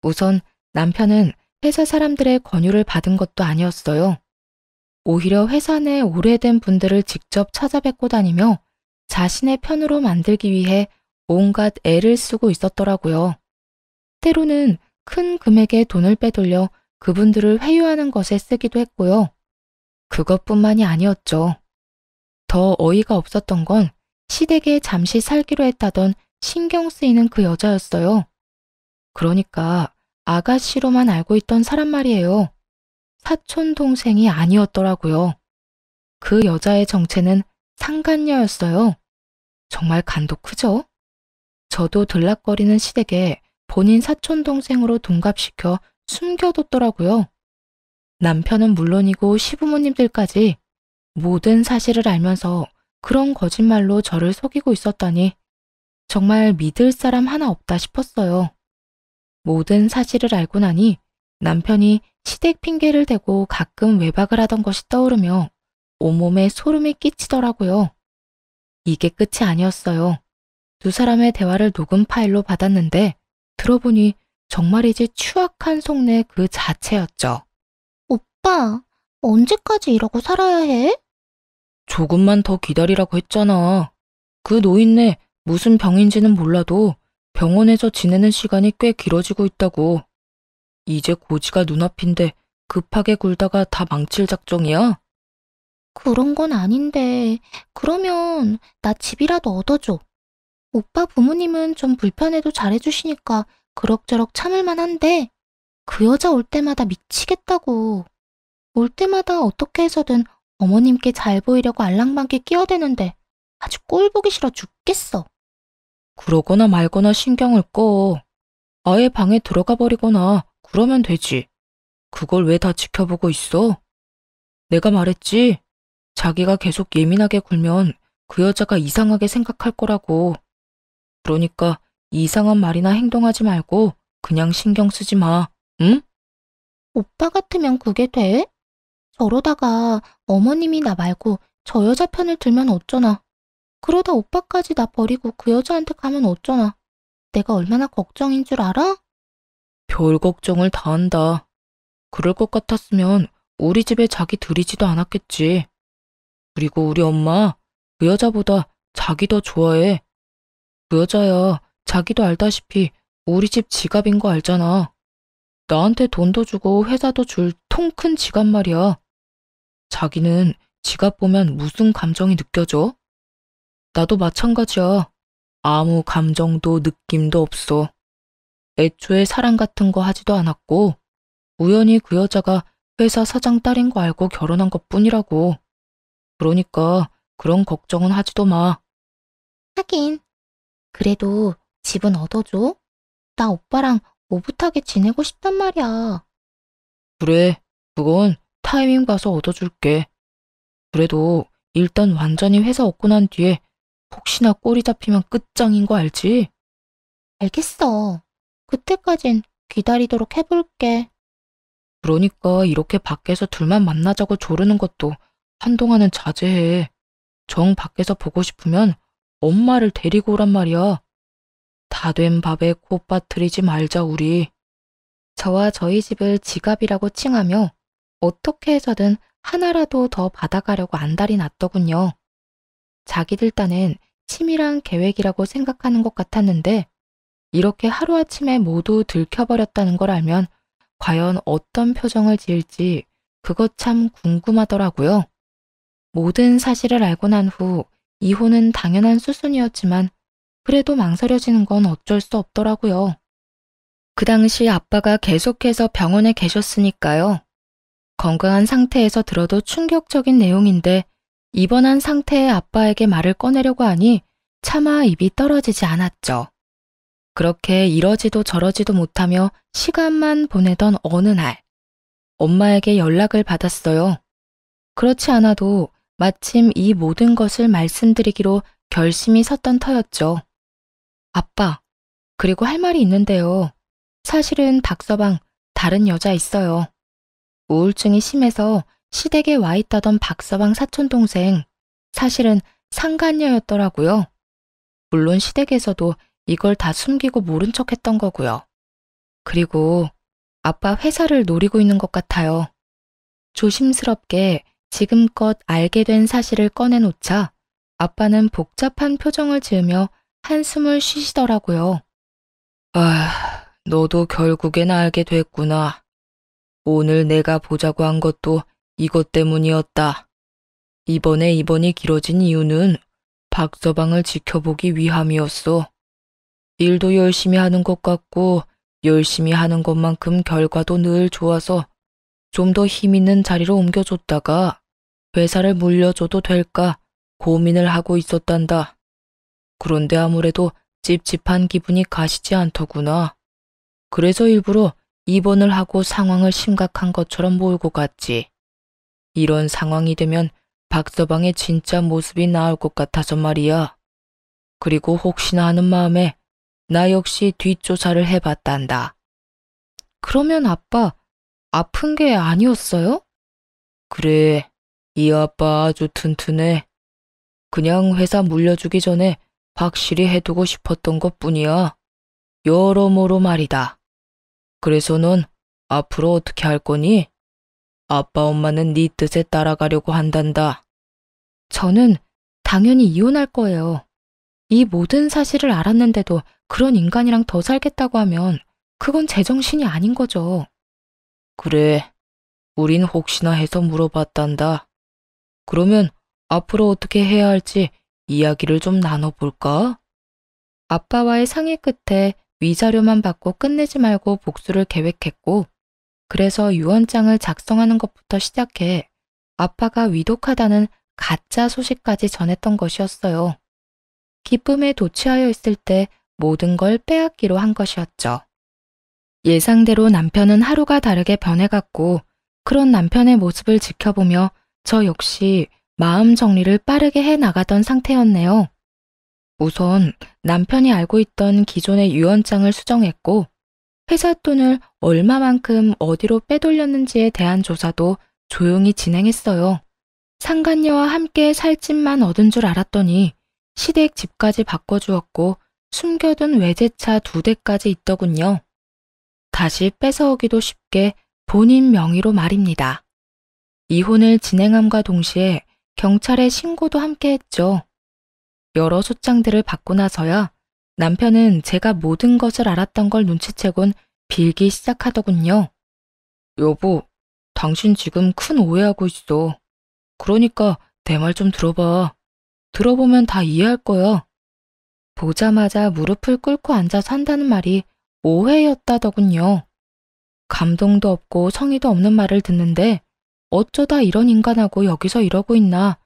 우선 남편은 회사 사람들의 권유를 받은 것도 아니었어요. 오히려 회사 내 오래된 분들을 직접 찾아뵙고 다니며 자신의 편으로 만들기 위해 온갖 애를 쓰고 있었더라고요. 때로는 큰 금액의 돈을 빼돌려 그분들을 회유하는 것에 쓰기도 했고요. 그것뿐만이 아니었죠. 더 어이가 없었던 건 시댁에 잠시 살기로 했다던 신경 쓰이는 그 여자였어요. 그러니까 아가씨로만 알고 있던 사람 말이에요. 사촌 동생이 아니었더라고요. 그 여자의 정체는 상간녀였어요. 정말 간도 크죠? 저도 들락거리는 시댁에 본인 사촌 동생으로 동갑시켜 숨겨뒀더라고요. 남편은 물론이고 시부모님들까지 모든 사실을 알면서 그런 거짓말로 저를 속이고 있었다니 정말 믿을 사람 하나 없다 싶었어요. 모든 사실을 알고 나니 남편이 시댁 핑계를 대고 가끔 외박을 하던 것이 떠오르며 온몸에 소름이 끼치더라고요. 이게 끝이 아니었어요. 두 사람의 대화를 녹음 파일로 받았는데 들어보니 정말이지 추악한 속내 그 자체였죠. 오빠, 언제까지 이러고 살아야 해? 조금만 더 기다리라고 했잖아. 그 노인네 무슨 병인지는 몰라도 병원에서 지내는 시간이 꽤 길어지고 있다고. 이제 고지가 눈앞인데 급하게 굴다가 다 망칠 작정이야? 그런 건 아닌데, 그러면 나 집이라도 얻어줘. 오빠 부모님은 좀 불편해도 잘해주시니까 그럭저럭 참을만 한데, 그 여자 올 때마다 미치겠다고. 올 때마다 어떻게 해서든 어머님께 잘 보이려고 알랑방귀 끼어대는데 아주 꼴 보기 싫어 죽겠어. 그러거나 말거나 신경을 꺼. 아예 방에 들어가 버리거나 그러면 되지. 그걸 왜 다 지켜보고 있어? 내가 말했지. 자기가 계속 예민하게 굴면 그 여자가 이상하게 생각할 거라고. 그러니까 이상한 말이나 행동하지 말고 그냥 신경 쓰지 마. 응? 오빠 같으면 그게 돼? 저러다가 어머님이 나 말고 저 여자 편을 들면 어쩌나. 그러다 오빠까지 나 버리고 그 여자한테 가면 어쩌나. 내가 얼마나 걱정인 줄 알아? 별 걱정을 다 한다. 그럴 것 같았으면 우리 집에 자기 들이지도 않았겠지. 그리고 우리 엄마 그 여자보다 자기 더 좋아해. 그 여자야 자기도 알다시피 우리 집 지갑인 거 알잖아. 나한테 돈도 주고 회사도 줄 통 큰 지갑 말이야. 자기는 지갑 보면 무슨 감정이 느껴져? 나도 마찬가지야. 아무 감정도 느낌도 없어. 애초에 사랑 같은 거 하지도 않았고 우연히 그 여자가 회사 사장 딸인 거 알고 결혼한 것뿐이라고. 그러니까 그런 걱정은 하지도 마. 하긴, 그래도 집은 얻어줘. 나 오빠랑 오붓하게 지내고 싶단 말이야. 그래, 그건 타이밍 봐서 얻어줄게. 그래도 일단 완전히 회사 얻고 난 뒤에 혹시나 꼬리 잡히면 끝장인 거 알지? 알겠어. 그때까진 기다리도록 해볼게. 그러니까 이렇게 밖에서 둘만 만나자고 조르는 것도 한동안은 자제해. 정 밖에서 보고 싶으면 엄마를 데리고 오란 말이야. 다 된 밥에 코 빠뜨리지 말자 우리. 저와 저희 집을 지갑이라고 칭하며 어떻게 해서든 하나라도 더 받아가려고 안달이 났더군요. 자기들 딴엔 치밀한 계획이라고 생각하는 것 같았는데 이렇게 하루아침에 모두 들켜버렸다는 걸 알면 과연 어떤 표정을 지을지 그것 참 궁금하더라고요. 모든 사실을 알고 난 후 이혼은 당연한 수순이었지만 그래도 망설여지는 건 어쩔 수 없더라고요. 그 당시 아빠가 계속해서 병원에 계셨으니까요. 건강한 상태에서 들어도 충격적인 내용인데 입원한 상태의 아빠에게 말을 꺼내려고 하니 차마 입이 떨어지지 않았죠. 그렇게 이러지도 저러지도 못하며 시간만 보내던 어느 날, 엄마에게 연락을 받았어요. 그렇지 않아도 마침 이 모든 것을 말씀드리기로 결심이 섰던 터였죠. 아빠, 그리고 할 말이 있는데요. 사실은 박서방 다른 여자 있어요. 우울증이 심해서 시댁에 와 있다던 박서방 사촌동생, 사실은 상간녀였더라고요. 물론 시댁에서도 이걸 다 숨기고 모른 척 했던 거고요. 그리고 아빠 회사를 노리고 있는 것 같아요. 조심스럽게 지금껏 알게 된 사실을 꺼내놓자 아빠는 복잡한 표정을 지으며 한숨을 쉬시더라고요. 아, 너도 결국엔 알게 됐구나. 오늘 내가 보자고 한 것도 이것 때문이었다. 이번에 입원이 길어진 이유는 박서방을 지켜보기 위함이었어. 일도 열심히 하는 것 같고 열심히 하는 것만큼 결과도 늘 좋아서 좀 더 힘 있는 자리로 옮겨줬다가 회사를 물려줘도 될까 고민을 하고 있었단다. 그런데 아무래도 찝찝한 기분이 가시지 않더구나. 그래서 일부러 입원을 하고 상황을 심각한 것처럼 몰고 갔지. 이런 상황이 되면 박서방의 진짜 모습이 나올 것 같아서 말이야. 그리고 혹시나 하는 마음에 나 역시 뒷조사를 해봤단다. 그러면 아빠, 아픈 게 아니었어요? 그래, 이 아빠 아주 튼튼해. 그냥 회사 물려주기 전에 확실히 해두고 싶었던 것뿐이야. 여러모로 말이다. 그래서 넌 앞으로 어떻게 할 거니? 아빠 엄마는 네 뜻에 따라가려고 한단다. 저는 당연히 이혼할 거예요. 이 모든 사실을 알았는데도 그런 인간이랑 더 살겠다고 하면 그건 제정신이 아닌 거죠. 그래, 우린 혹시나 해서 물어봤단다. 그러면 앞으로 어떻게 해야 할지 이야기를 좀 나눠볼까? 아빠와의 상의 끝에 위자료만 받고 끝내지 말고 복수를 계획했고, 그래서 유언장을 작성하는 것부터 시작해 아빠가 위독하다는 가짜 소식까지 전했던 것이었어요. 기쁨에 도취하여 있을 때 모든 걸 빼앗기로 한 것이었죠. 예상대로 남편은 하루가 다르게 변해갔고 그런 남편의 모습을 지켜보며 저 역시 마음 정리를 빠르게 해 나가던 상태였네요. 우선 남편이 알고 있던 기존의 유언장을 수정했고 회사 돈을 얼마만큼 어디로 빼돌렸는지에 대한 조사도 조용히 진행했어요. 상간녀와 함께 살 집만 얻은 줄 알았더니 시댁 집까지 바꿔주었고 숨겨둔 외제차 2대까지 있더군요. 다시 뺏어오기도 쉽게 본인 명의로 말입니다. 이혼을 진행함과 동시에 경찰에 신고도 함께 했죠. 여러 소장들을 받고 나서야 남편은 제가 모든 것을 알았던 걸 눈치채곤 빌기 시작하더군요. 여보, 당신 지금 큰 오해하고 있어. 그러니까 내 말 좀 들어봐. 들어보면 다 이해할 거야. 보자마자 무릎을 꿇고 앉아서 한다는 말이 오해였다더군요. 감동도 없고 성의도 없는 말을 듣는데 어쩌다 이런 인간하고 여기서 이러고 있나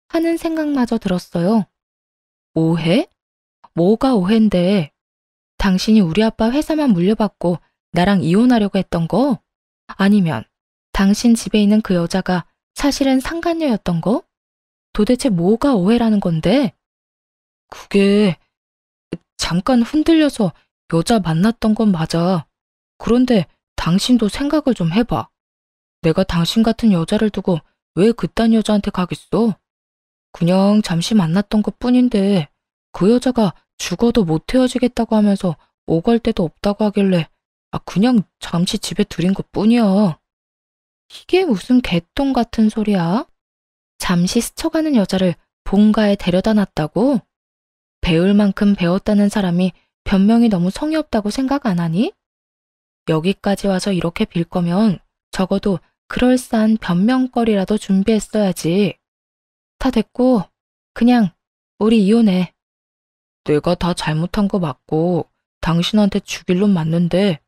하는 생각마저 들었어요. 오해? 뭐가 오해인데? 당신이 우리 아빠 회사만 물려받고 나랑 이혼하려고 했던 거? 아니면 당신 집에 있는 그 여자가 사실은 상간녀였던 거? 도대체 뭐가 오해라는 건데? 그게 잠깐 흔들려서 여자 만났던 건 맞아. 그런데 당신도 생각을 좀 해봐. 내가 당신 같은 여자를 두고 왜 그딴 여자한테 가겠어? 그냥 잠시 만났던 것 뿐인데 그 여자가 죽어도 못 헤어지겠다고 하면서 오갈 데도 없다고 하길래 그냥 잠시 집에 들인 것 뿐이야. 이게 무슨 개똥 같은 소리야? 잠시 스쳐가는 여자를 본가에 데려다 놨다고? 배울 만큼 배웠다는 사람이 변명이 너무 성의 없다고 생각 안 하니? 여기까지 와서 이렇게 빌 거면 적어도 그럴싸한 변명거리라도 준비했어야지. 다 됐고, 그냥 우리 이혼해. 내가 다 잘못한 거 맞고 당신한테 주길 놈 맞는데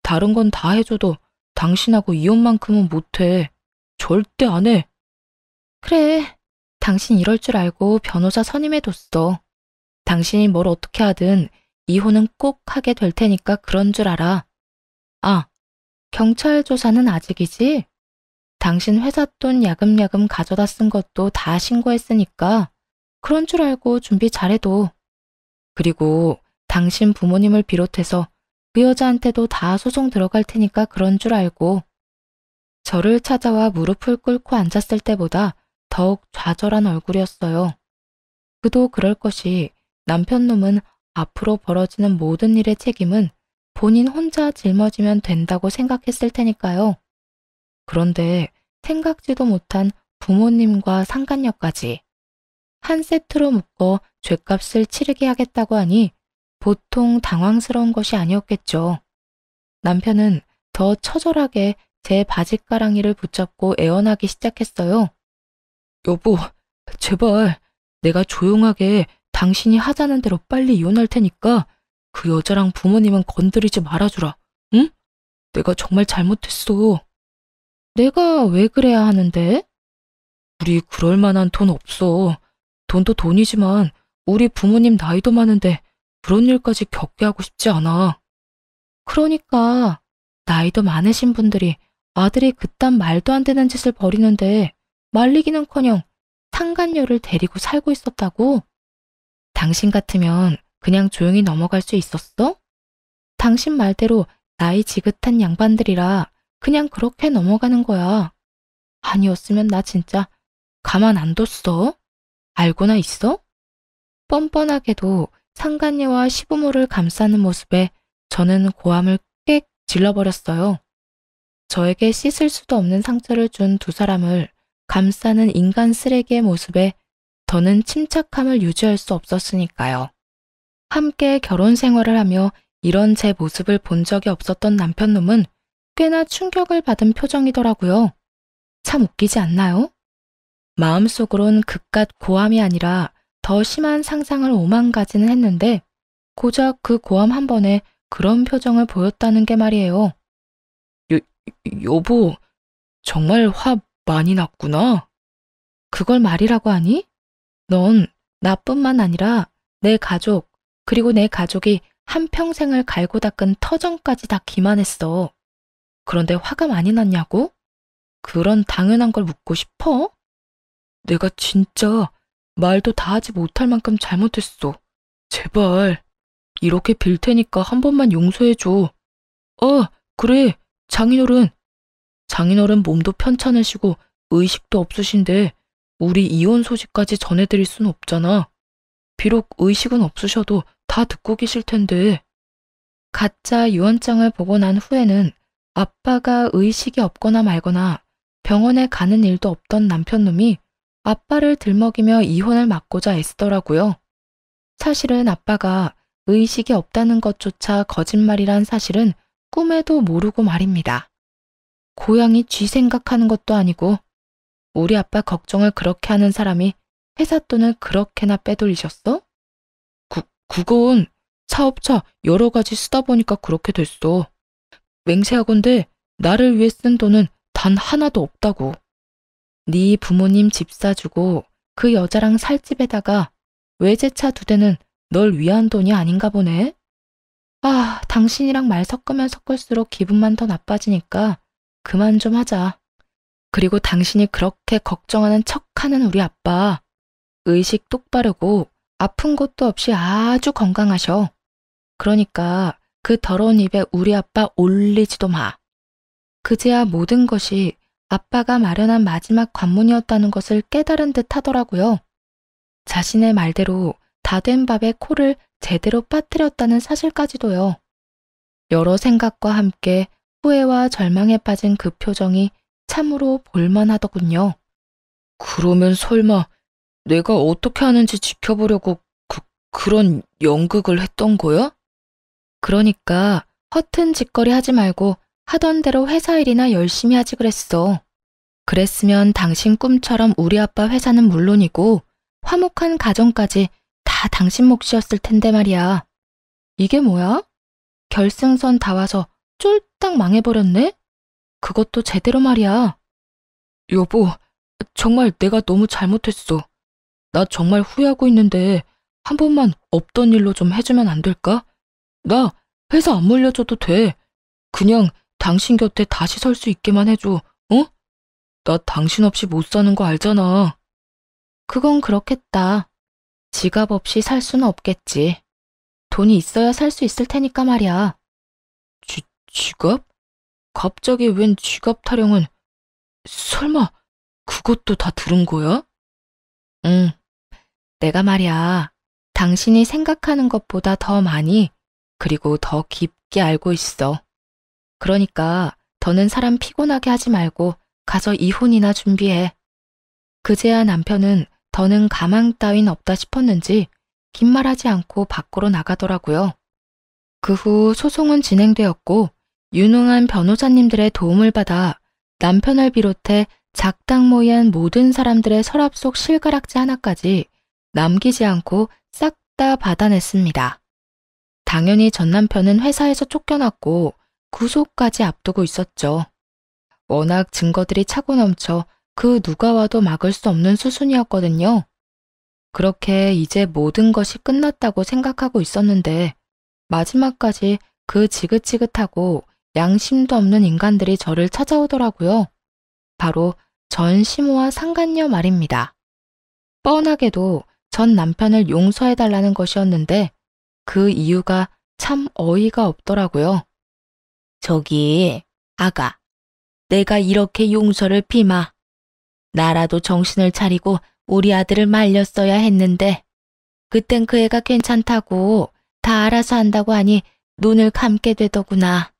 다른 건 다 해줘도 당신하고 이혼만큼은 못해. 절대 안 해. 그래, 당신 이럴 줄 알고 변호사 선임해뒀어. 당신이 뭘 어떻게 하든 이혼은 꼭 하게 될 테니까 그런 줄 알아. 경찰 조사는 아직이지? 당신 회사 돈 야금야금 가져다 쓴 것도 다 신고했으니까 그런 줄 알고 준비 잘해둬. 그리고 당신 부모님을 비롯해서 그 여자한테도 다 소송 들어갈 테니까 그런 줄 알고. 저를 찾아와 무릎을 꿇고 앉았을 때보다 더욱 좌절한 얼굴이었어요. 그도 그럴 것이 남편 놈은 앞으로 벌어지는 모든 일의 책임은 본인 혼자 짊어지면 된다고 생각했을 테니까요. 그런데 생각지도 못한 부모님과 상간녀까지 한 세트로 묶어 죗값을 치르게 하겠다고 하니 보통 당황스러운 것이 아니었겠죠. 남편은 더 처절하게 제 바짓가랑이를 붙잡고 애원하기 시작했어요. 여보, 제발 내가 조용하게 당신이 하자는 대로 빨리 이혼할 테니까 그 여자랑 부모님은 건드리지 말아주라. 응? 내가 정말 잘못했어. 내가 왜 그래야 하는데? 우리 그럴 만한 돈 없어. 돈도 돈이지만 우리 부모님 나이도 많은데 그런 일까지 겪게 하고 싶지 않아. 그러니까 나이도 많으신 분들이 아들이 그딴 말도 안 되는 짓을 벌이는데 말리기는커녕 상간녀를 데리고 살고 있었다고? 당신 같으면 그냥 조용히 넘어갈 수 있었어? 당신 말대로 나이 지긋한 양반들이라 그냥 그렇게 넘어가는 거야. 아니었으면 나 진짜 가만 안 뒀어. 알고나 있어? 뻔뻔하게도 상간녀와 시부모를 감싸는 모습에 저는 고함을 꽥 질러버렸어요. 저에게 씻을 수도 없는 상처를 준 두 사람을 감싸는 인간 쓰레기의 모습에 더는 침착함을 유지할 수 없었으니까요. 함께 결혼 생활을 하며 이런 제 모습을 본 적이 없었던 남편놈은 꽤나 충격을 받은 표정이더라고요. 참 웃기지 않나요? 마음속으론 그깟 고함이 아니라 더 심한 상상을 오만 가지는 했는데 고작 그 고함 한 번에 그런 표정을 보였다는 게 말이에요. 여보, 정말 화 많이 났구나. 그걸 말이라고 하니? 넌 나뿐만 아니라 내 가족, 그리고 내 가족이 한평생을 갈고 닦은 터전까지 다 기만했어. 그런데 화가 많이 났냐고? 그런 당연한 걸 묻고 싶어? 내가 진짜 말도 다 하지 못할 만큼 잘못했어. 제발 이렇게 빌 테니까 한 번만 용서해줘. 그래, 장인어른. 장인어른 몸도 편찮으시고 의식도 없으신데 우리 이혼 소식까지 전해드릴 순 없잖아. 비록 의식은 없으셔도 다 듣고 계실 텐데. 가짜 유언장을 보고 난 후에는 아빠가 의식이 없거나 말거나 병원에 가는 일도 없던 남편놈이 아빠를 들먹이며 이혼을 막고자 애쓰더라고요. 사실은 아빠가 의식이 없다는 것조차 거짓말이란 사실은 꿈에도 모르고 말입니다. 고양이 쥐 생각하는 것도 아니고 우리 아빠 걱정을 그렇게 하는 사람이 회사 돈을 그렇게나 빼돌리셨어? 그건 사업자 여러 가지 쓰다 보니까 그렇게 됐어. 맹세하건대 나를 위해 쓴 돈은 단 하나도 없다고. 네 부모님 집 사주고 그 여자랑 살 집에다가 외제차 2대는 널 위한 돈이 아닌가 보네. 아, 당신이랑 말 섞으면 섞을수록 기분만 더 나빠지니까 그만 좀 하자. 그리고 당신이 그렇게 걱정하는 척하는 우리 아빠, 의식 똑바르고 아픈 것도 없이 아주 건강하셔. 그러니까 그 더러운 입에 우리 아빠 올리지도 마. 그제야 모든 것이 아빠가 마련한 마지막 관문이었다는 것을 깨달은 듯 하더라고요. 자신의 말대로 다 된 밥에 코를 제대로 빠뜨렸다는 사실까지도요. 여러 생각과 함께 후회와 절망에 빠진 그 표정이 참으로 볼만하더군요. 그러면 설마 내가 어떻게 하는지 지켜보려고 그런 연극을 했던 거야? 그러니까 허튼 짓거리 하지 말고 하던 대로 회사 일이나 열심히 하지 그랬어. 그랬으면 당신 꿈처럼 우리 아빠 회사는 물론이고 화목한 가정까지 다 당신 몫이었을 텐데 말이야. 이게 뭐야? 결승선 다 와서 쫄딱 망해버렸네? 그것도 제대로 말이야. 여보, 정말 내가 너무 잘못했어. 나 정말 후회하고 있는데 한 번만 없던 일로 좀 해주면 안 될까? 나 회사 안 물려줘도 돼. 그냥 당신 곁에 다시 설 수 있게만 해줘, 어? 나 당신 없이 못 사는 거 알잖아. 그건 그렇겠다. 지갑 없이 살 수는 없겠지. 돈이 있어야 살 수 있을 테니까 말이야. 지갑? 갑자기 웬 지갑 타령은, 설마 그것도 다 들은 거야? 응, 내가 말이야, 당신이 생각하는 것보다 더 많이, 그리고 더 깊게 알고 있어. 그러니까 더는 사람 피곤하게 하지 말고 가서 이혼이나 준비해. 그제야 남편은 더는 가망 따윈 없다 싶었는지 긴 말하지 않고 밖으로 나가더라고요. 그 후 소송은 진행되었고 유능한 변호사님들의 도움을 받아 남편을 비롯해 작당모이한 모든 사람들의 서랍 속 실가락지 하나까지 남기지 않고 싹 다 받아냈습니다. 당연히 전 남편은 회사에서 쫓겨났고 구속까지 앞두고 있었죠. 워낙 증거들이 차고 넘쳐 그 누가 와도 막을 수 없는 수순이었거든요. 그렇게 이제 모든 것이 끝났다고 생각하고 있었는데 마지막까지 그 지긋지긋하고 양심도 없는 인간들이 저를 찾아오더라고요. 바로 전 시모와 상간녀 말입니다. 뻔하게도 전 남편을 용서해달라는 것이었는데 그 이유가 참 어이가 없더라고요. 저기, 아가, 내가 이렇게 용서를 비마. 나라도 정신을 차리고 우리 아들을 말렸어야 했는데 그땐 그 애가 괜찮다고 다 알아서 한다고 하니 눈을 감게 되더구나.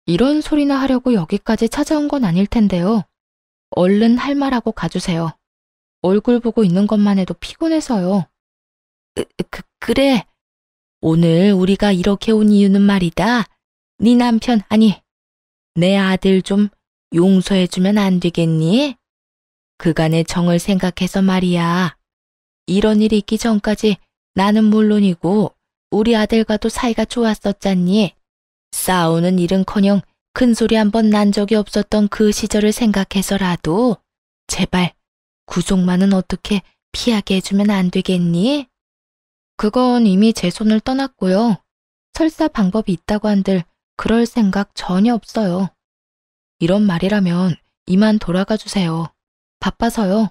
이런 소리나 하려고 여기까지 찾아온 건 아닐 텐데요. 얼른 할 말하고 가주세요. 얼굴 보고 있는 것만 해도 피곤해서요. 그래. 오늘 우리가 이렇게 온 이유는 말이다. 네 남편, 아니, 내 아들 좀 용서해주면 안 되겠니? 그간의 정을 생각해서 말이야. 이런 일이 있기 전까지 나는 물론이고 우리 아들과도 사이가 좋았었잖니. 싸우는 일은커녕 큰소리 한 번 난 적이 없었던 그 시절을 생각해서라도 제발 구속만은 어떻게 피하게 해주면 안 되겠니? 그건 이미 제 손을 떠났고요. 설사 방법이 있다고 한들 그럴 생각 전혀 없어요. 이런 말이라면 이만 돌아가 주세요. 바빠서요.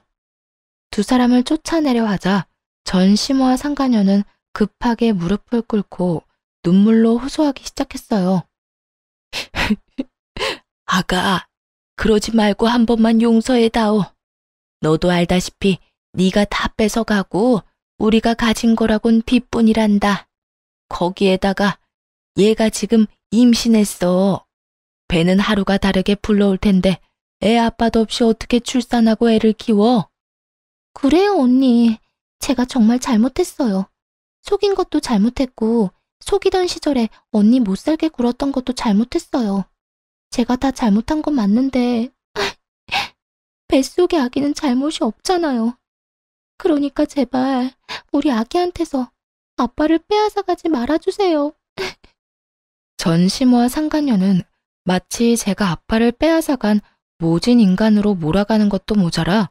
두 사람을 쫓아내려 하자 전 시모와 상가녀는 급하게 무릎을 꿇고 눈물로 호소하기 시작했어요. 아가, 그러지 말고 한 번만 용서해다오. 너도 알다시피 네가 다 뺏어가고 우리가 가진 거라곤 빚뿐이란다. 거기에다가 얘가 지금 임신했어. 배는 하루가 다르게 불러올 텐데 애 아빠도 없이 어떻게 출산하고 애를 키워? 그래요, 언니. 제가 정말 잘못했어요. 속인 것도 잘못했고 속이던 시절에 언니 못 살게 굴었던 것도 잘못했어요. 제가 다 잘못한 건 맞는데 뱃속의 아기는 잘못이 없잖아요. 그러니까 제발 우리 아기한테서 아빠를 빼앗아가지 말아주세요. 전 시모와 상간녀는 마치 제가 아빠를 빼앗아간 모진 인간으로 몰아가는 것도 모자라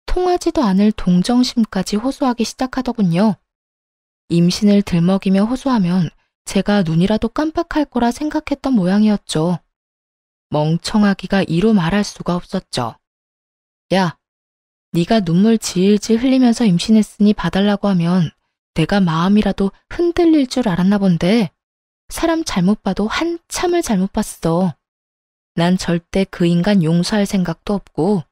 통하지도 않을 동정심까지 호소하기 시작하더군요. 임신을 들먹이며 호소하면 제가 눈이라도 깜빡할 거라 생각했던 모양이었죠. 멍청하기가 이루 말할 수가 없었죠. 야, 네가 눈물 질질 흘리면서 임신했으니 봐달라고 하면 내가 마음이라도 흔들릴 줄 알았나 본데 사람 잘못 봐도 한참을 잘못 봤어. 난 절대 그 인간 용서할 생각도 없고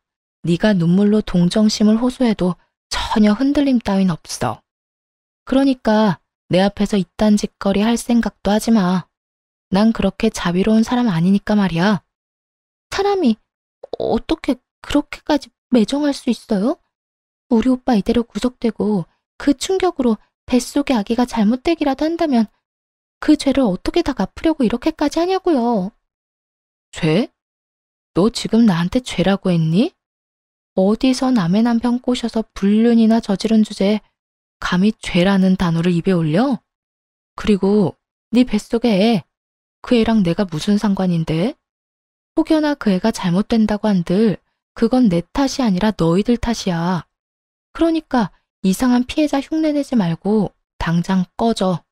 네가 눈물로 동정심을 호소해도 전혀 흔들림 따윈 없어. 그러니까 내 앞에서 이딴 짓거리 할 생각도 하지 마. 난 그렇게 자비로운 사람 아니니까 말이야. 사람이 어떻게 그렇게까지 매정할 수 있어요? 우리 오빠 이대로 구속되고 그 충격으로 뱃속의 아기가 잘못되기라도 한다면 그 죄를 어떻게 다 갚으려고 이렇게까지 하냐고요. 죄? 너 지금 나한테 죄라고 했니? 어디서 남의 남편 꼬셔서 불륜이나 저지른 주제에 감히 죄라는 단어를 입에 올려? 그리고 네 뱃속에 애, 그 애랑 내가 무슨 상관인데? 혹여나 그 애가 잘못된다고 한들 그건 내 탓이 아니라 너희들 탓이야. 그러니까 이상한 피해자 흉내내지 말고 당장 꺼져.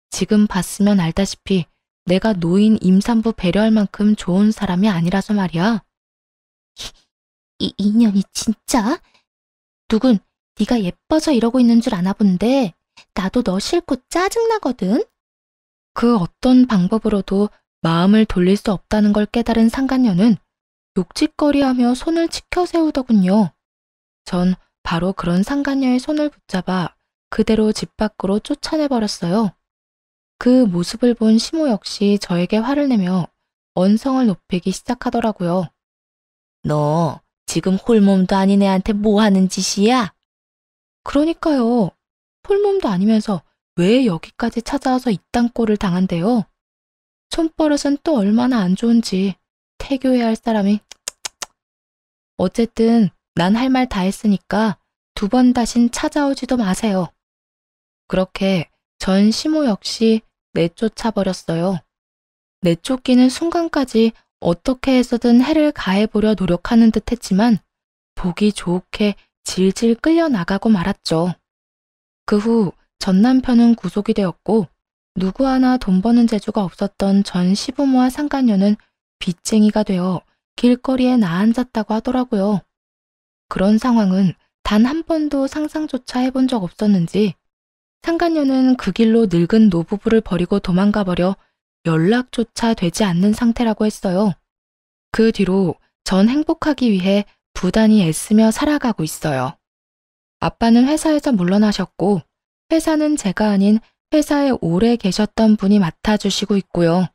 지금 봤으면 알다시피 내가 노인 임산부 배려할 만큼 좋은 사람이 아니라서 말이야. 이 인연이 진짜? 누군 네가 예뻐서 이러고 있는 줄 아나 본데 나도 너 싫고 짜증나거든? 그 어떤 방법으로도 마음을 돌릴 수 없다는 걸 깨달은 상간녀는 욕짓거리하며 손을 치켜 세우더군요. 전 바로 그런 상간녀의 손을 붙잡아 그대로 집 밖으로 쫓아내버렸어요. 그 모습을 본 시모 역시 저에게 화를 내며 언성을 높이기 시작하더라고요. 너 지금 홀몸도 아닌 애한테 뭐 하는 짓이야? 그러니까요. 홀몸도 아니면서 왜 여기까지 찾아와서 이딴 꼴을 당한대요? 손버릇은 또 얼마나 안 좋은지 태교해야 할 사람이. 어쨌든 난 할 말 다 했으니까 2번 다신 찾아오지도 마세요. 그렇게 전 시모 역시 내쫓아 버렸어요. 내쫓기는 순간까지 어떻게 해서든 해를 가해보려 노력하는 듯 했지만 보기 좋게 질질 끌려 나가고 말았죠. 그 후 전 남편은 구속이 되었고 누구 하나 돈 버는 재주가 없었던 전 시부모와 상간녀는 빚쟁이가 되어 길거리에 나앉았다고 하더라고요. 그런 상황은 단 한 번도 상상조차 해본 적 없었는지 상간녀는 그 길로 늙은 노부부를 버리고 도망가 버려 연락조차 되지 않는 상태라고 했어요. 그 뒤로 전 행복하기 위해 부단히 애쓰며 살아가고 있어요. 아빠는 회사에서 물러나셨고 회사는 제가 아닌 회사에 오래 계셨던 분이 맡아주시고 있고요.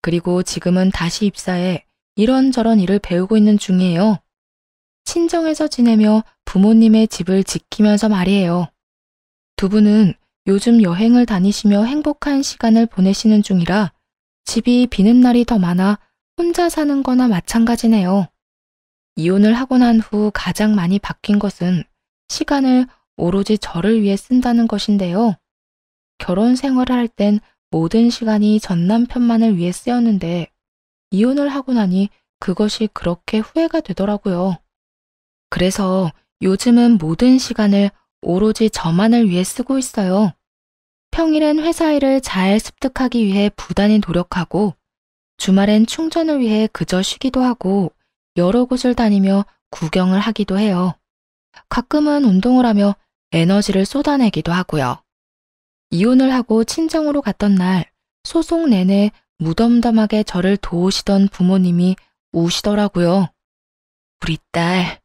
그리고 지금은 다시 입사해 이런저런 일을 배우고 있는 중이에요. 친정에서 지내며 부모님의 집을 지키면서 말이에요. 2분은 요즘 여행을 다니시며 행복한 시간을 보내시는 중이라 집이 비는 날이 더 많아 혼자 사는 거나 마찬가지네요. 이혼을 하고 난 후 가장 많이 바뀐 것은 시간을 오로지 저를 위해 쓴다는 것인데요. 결혼 생활을 할 땐 모든 시간이 전 남편만을 위해 쓰였는데 이혼을 하고 나니 그것이 그렇게 후회가 되더라고요. 그래서 요즘은 모든 시간을 오로지 저만을 위해 쓰고 있어요. 평일엔 회사 일을 잘 습득하기 위해 부단히 노력하고 주말엔 충전을 위해 그저 쉬기도 하고 여러 곳을 다니며 구경을 하기도 해요. 가끔은 운동을 하며 에너지를 쏟아내기도 하고요. 이혼을 하고 친정으로 갔던 날 소송 내내 무덤덤하게 저를 도우시던 부모님이 우시더라고요. 우리 딸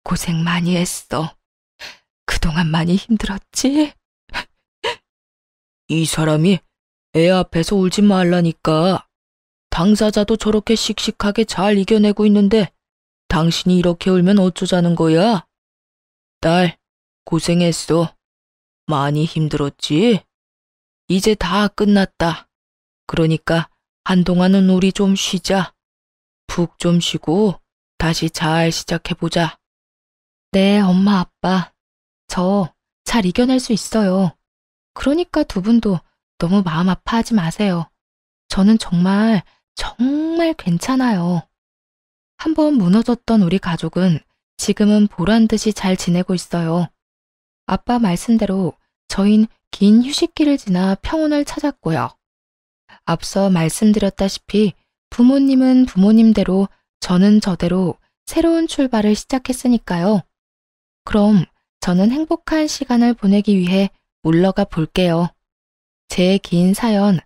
고생 많이 했어. 그동안 많이 힘들었지? 이 사람이 애 앞에서 울지 말라니까. 당사자도 저렇게 씩씩하게 잘 이겨내고 있는데 당신이 이렇게 울면 어쩌자는 거야? 딸, 고생했어. 많이 힘들었지? 이제 다 끝났다. 그러니까 한동안은 우리 좀 쉬자. 푹 좀 쉬고 다시 잘 시작해보자. 네, 엄마, 아빠. 저 잘 이겨낼 수 있어요. 그러니까 두 분도 너무 마음 아파하지 마세요. 저는 정말, 정말 괜찮아요. 한번 무너졌던 우리 가족은 지금은 보란 듯이 잘 지내고 있어요. 아빠 말씀대로 저흰 긴 휴식기를 지나 평온을 찾았고요. 앞서 말씀드렸다시피 부모님은 부모님대로 저는 저대로 새로운 출발을 시작했으니까요. 그럼 저는 행복한 시간을 보내기 위해 물러가 볼게요. 제 긴 사연